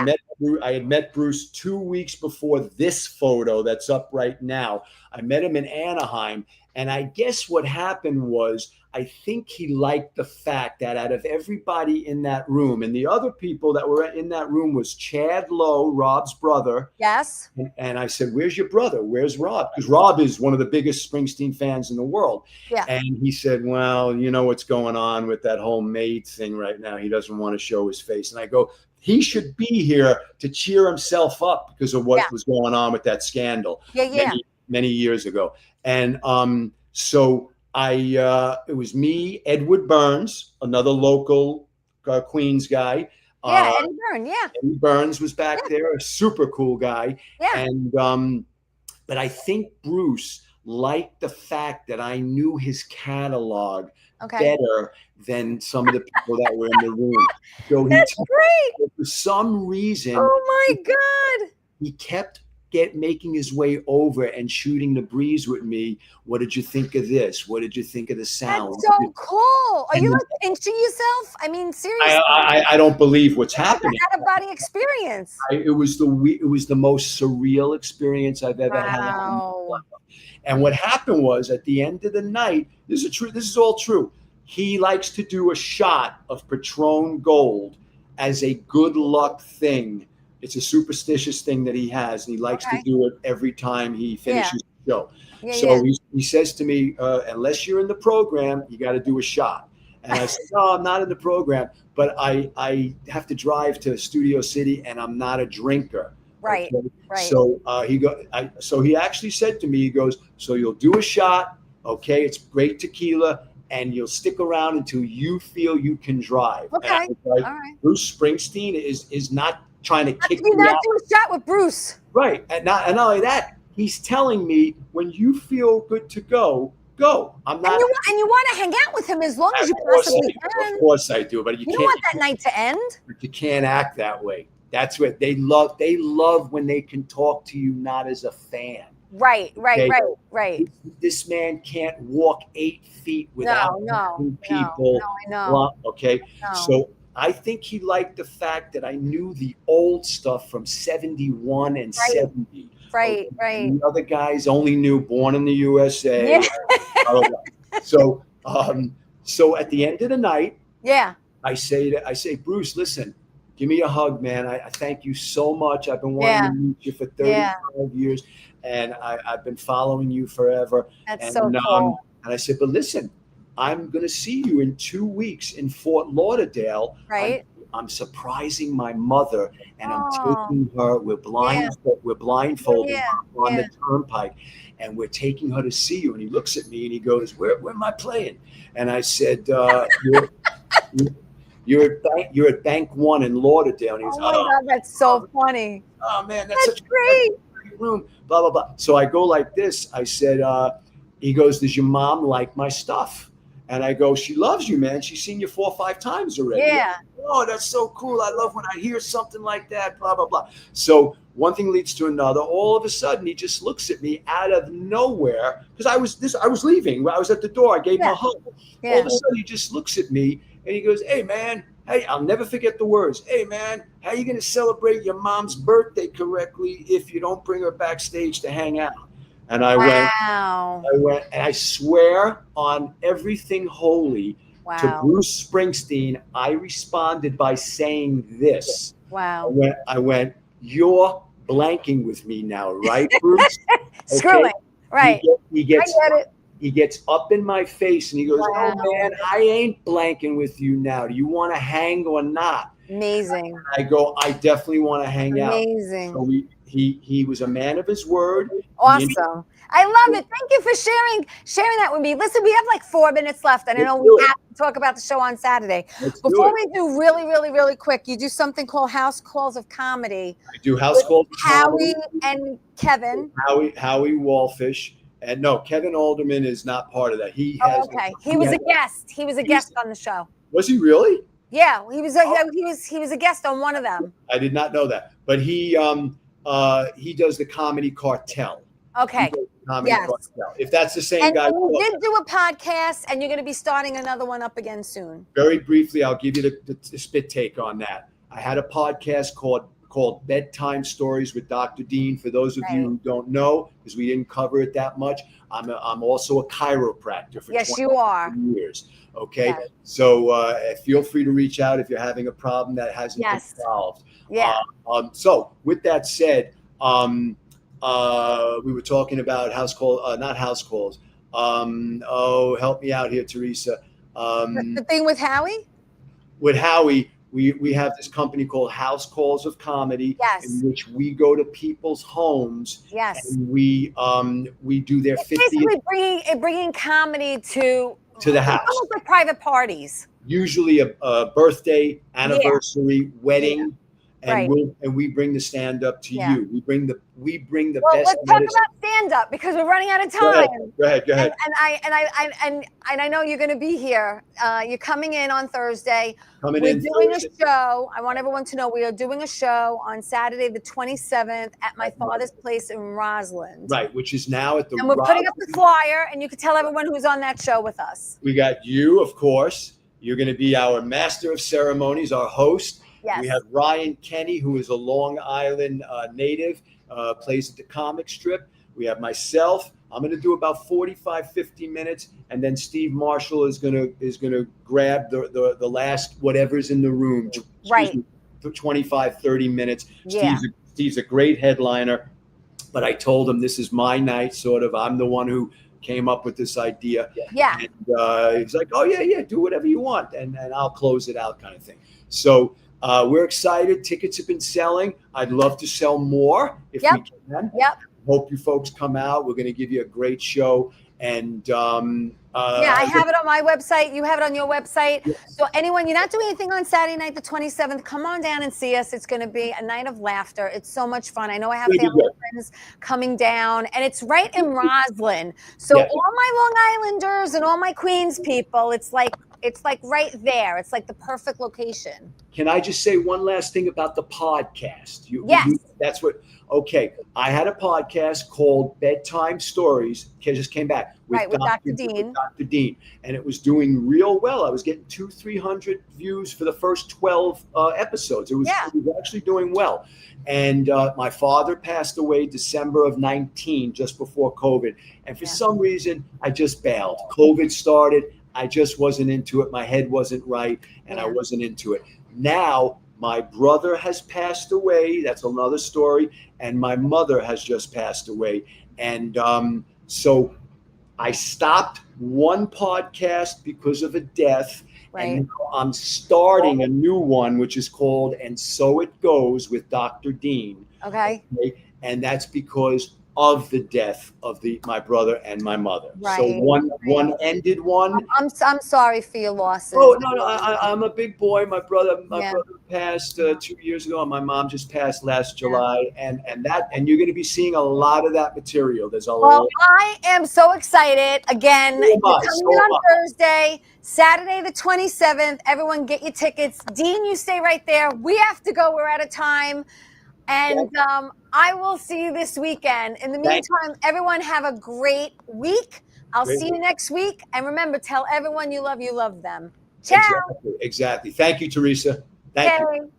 S3: met Bruce 2 weeks before this photo that's up right now. I met him in Anaheim, and I guess what happened was, I think he liked the fact that out of everybody in that room, and the other people that were in that room was Chad Lowe, Rob's brother.
S2: Yes.
S3: And I said, "Where's your brother? Where's Rob?" Because Rob is one of the biggest Springsteen fans in the world.
S2: Yeah.
S3: And he said, "Well, you know what's going on with that whole Maid thing right now. He doesn't want to show his face." And I go, he should be here to cheer himself up because of what was going on with that scandal many years ago. And so it was me, Edward Burns, another local Queens guy.
S2: Eddie Byrne,
S3: Eddie Burns was back there, a super cool guy.
S2: Yeah.
S3: And but I think Bruce liked the fact that I knew his catalog better than some of the people that were in the room. So
S2: that's great.
S3: For some reason,
S2: oh my God,
S3: he kept making his way over and shooting the breeze with me. What did you think of this? What did you think of the sound?
S2: That's so cool. Are you like pinching yourself? I mean, seriously.
S3: I don't believe what's happening.
S2: Out of body experience.
S3: It was the most surreal experience I've ever had. And what happened was, at the end of the night, this is all true. He likes to do a shot of Patron Gold as a good luck thing. It's a superstitious thing that he has, and he likes to do it every time he finishes the show. He says to me, unless you're in the program, you got to do a shot. And I said, no, I'm not in the program, but I have to drive to Studio City, and I'm not a drinker.
S2: Right,
S3: okay?
S2: right.
S3: So he actually said to me, he goes, so you'll do a shot, okay? It's great tequila, and you'll stick around until you feel you can drive.
S2: Okay,
S3: like,
S2: all right.
S3: Bruce Springsteen is not trying to kick
S2: me out.
S3: Not
S2: do a shot with Bruce.
S3: Right, and not only that, he's telling me when you feel good to go. I'm not.
S2: And you want to hang out with him as long as you possibly can.
S3: Of course I do, but you
S2: don't want that night to end.
S3: But you can't act that way. That's what they love. They love when they can talk to you not as a fan.
S2: Right.
S3: This man can't walk 8 feet without people.
S2: No, I know.
S3: Okay,
S2: no.
S3: So I think he liked the fact that I knew the old stuff from 71 and 70.
S2: Right.
S3: The other guys only knew Born in the USA.
S2: Yeah.
S3: So at the end of the night, I say, Bruce, listen, give me a hug, man. I thank you so much. I've been wanting to meet you for 35 years, and I've been following you forever.
S2: That's so cool.
S3: And I said, but listen, I'm going to see you in 2 weeks in Fort Lauderdale.
S2: Right.
S3: I'm surprising my mother, and I'm taking her. We're blindfolded on the turnpike, and we're taking her to see you. And he looks at me and he goes, "Where am I playing?" And I said, "You're at Bank One in Lauderdale." And he goes,
S2: "Oh my God, that's so funny!"
S3: Oh man, that's such
S2: great.
S3: A great room. Blah blah blah. So I go like this. I said, he goes, "Does your mom like my stuff?" And I go, she loves you, man. She's seen you 4 or 5 times already.
S2: Yeah.
S3: Oh, that's so cool. I love when I hear something like that, blah, blah, blah. So one thing leads to another. All of a sudden, he just looks at me out of nowhere, because I was leaving. I was at the door. I gave him a hug. All of a sudden, he just looks at me and he goes, hey, man. Hey, I'll never forget the words. Hey, man, how are you going to celebrate your mom's birthday correctly if you don't bring her backstage to hang out? And I went, and I swear on everything holy to Bruce Springsteen, I responded by saying this.
S2: Wow.
S3: I went, you're blanking with me now, right, Bruce?
S2: Screw it. Right.
S3: He gets
S2: I get it.
S3: He gets up in my face and he goes, oh, man, I ain't blanking with you now. Do you want to hang or not?
S2: Amazing.
S3: I go, I definitely want to hang out.
S2: Amazing.
S3: So he was a man of his word.
S2: Awesome. I love it. Thank you for sharing that with me. Listen, we have like 4 minutes left, and I know we have to talk about the show on Saturday. Before we do really, really, really quick, you do something called House Calls of Comedy.
S3: I do House Calls of
S2: Howie
S3: Comedy.
S2: and Kevin.
S3: Howie Wallfish. And no, Kevin Alderman is not part of that. He
S2: was a guest. He was a guest on the show.
S3: Was he really?
S2: Yeah, he was a guest on one of them.
S3: I did not know that. But he does the Comedy Cartel.
S2: Okay.
S3: Cartel. If that's the same guy.
S2: And you did do a podcast, and you're going to be starting another one up again soon.
S3: Very briefly, I'll give you the spit take on that. I had a podcast called Bedtime Stories with Dr. Dean. For those of you who don't know, because we didn't cover it that much, I'm also a chiropractor for 20 years. Okay, so feel free to reach out if you're having a problem that hasn't been solved.
S2: Yeah.
S3: So with that said, we were talking about not house calls. Help me out here, Theresa.
S2: The thing with Howie?
S3: With Howie, we have this company called House Calls of Comedy, in which we go to people's homes.
S2: Yes.
S3: And we do their 50th.
S2: Basically bringing comedy to
S3: the house.
S2: Almost like private parties.
S3: Usually a birthday, anniversary, wedding. And we bring the stand up to you. We bring the best.
S2: Let's talk about stand up because we're running out of time.
S3: Go ahead.
S2: And I know you're going to be here. You're coming in on Thursday. We're doing a show. I want everyone to know we are doing a show on Saturday the 27th at my father's place in Roslyn.
S3: Right, which is now at the.
S2: And we're putting up the flyer, and you can tell everyone who's on that show with us.
S3: We got you, of course. You're going to be our master of ceremonies, our host.
S2: Yes.
S3: We have Ryan Kenny, who is a Long Island native, plays at the comic strip. We have myself. I'm going to do about 45, 50 minutes. And then Steve Marshall is going to grab the last whatever's in the room.
S2: Right.
S3: 25, 30 minutes.
S2: Yeah.
S3: Steve's a great headliner. But I told him this is my night, sort of. I'm the one who came up with this idea.
S2: Yeah.
S3: And he's like, oh, yeah, do whatever you want. And I'll close it out kind of thing. So we're excited. Tickets have been selling. I'd love to sell more if we can.
S2: Yep.
S3: Hope you folks come out. We're going to give you a great show. And
S2: I have it on my website. You have it on your website. Yes. So anyone, you're not doing anything on Saturday night, the 27th, come on down and see us. It's going to be a night of laughter. It's so much fun. I know I have family friends coming down, and it's right in Roslyn. So all my Long Islanders and all my Queens people, it's like right there. It's like the perfect location.
S3: Can I just say one last thing about the podcast? That's what. Okay, I had a podcast called Bedtime Stories. Just came back
S2: with Dr. Dean.
S3: With Dr. Dean, and it was doing real well. I was getting 200-300 views for the first 12 episodes. It was actually doing well. And my father passed away December of 19, just before COVID. And for some reason, I just bailed. COVID started. I just wasn't into it. My head wasn't right, and I wasn't into it. Now, my brother has passed away. That's another story. And my mother has just passed away. And so I stopped one podcast because of a death.
S2: Right.
S3: And now I'm starting a new one, which is called And So It Goes with Dr. Dean.
S2: Okay.
S3: And that's because of the death of my brother and my mother. So
S2: Right,
S3: one ended one.
S2: I'm sorry for your losses.
S3: Oh no, I'm a big boy. My brother
S2: Yeah.
S3: passed 2 years ago, and my mom just passed last July. And you're going to be seeing a lot of that material. There's a
S2: Well,
S3: lot.
S2: I am so excited. Again,
S3: So am
S2: you're
S3: I,
S2: coming
S3: so
S2: in
S3: am
S2: on Thursday, Saturday the 27th. Everyone get your tickets. Dean, you stay right there. We have to go. We're out of time. And I will see you this weekend. In the meantime, everyone have a great week. I'll see you next week. And remember, tell everyone you love them. Ciao.
S3: Exactly. Thank you, Theresa. Thank you.